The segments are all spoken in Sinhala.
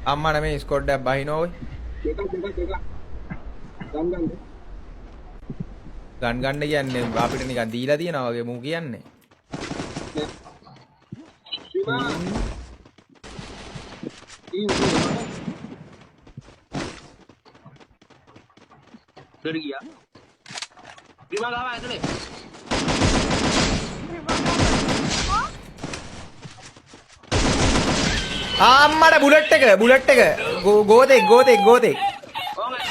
අම්මා නෙමෙයි ස්කොඩ් එකක් බහිනෝ ඔය. දෙක. ගන්න. ගන් ගන්න කියන්නේ අපිට නිකන් දීලා තියනවා වගේ මූ කියන්නේ. Shiva. Dari gila. Gimana lama itu nih? අම්මට බුලට් එක ගෝතෙක්. Oh nggak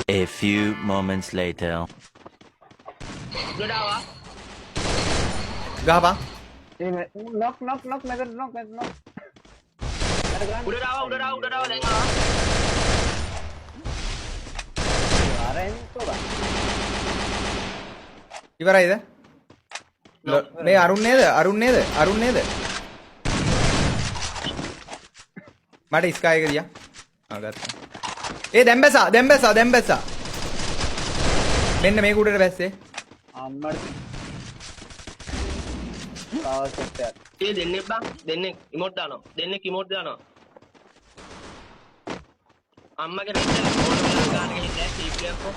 A few moments later. udah dawa. ගහපන්. knock mega knock. Udah dawa tengok. ඉවරයිද? මේ අරුන් නේද? මට ස්කයි එක දියා. ගත්තා. ඒ දැන් බැස්සා. මෙන්න මේක උඩට බැස්සේ. අම්මඩ තාවසෙත් Iya denek bang, denek emote dano, denek emote dano. Amma ke rete, emote dano kan ke hit hai, TP ko.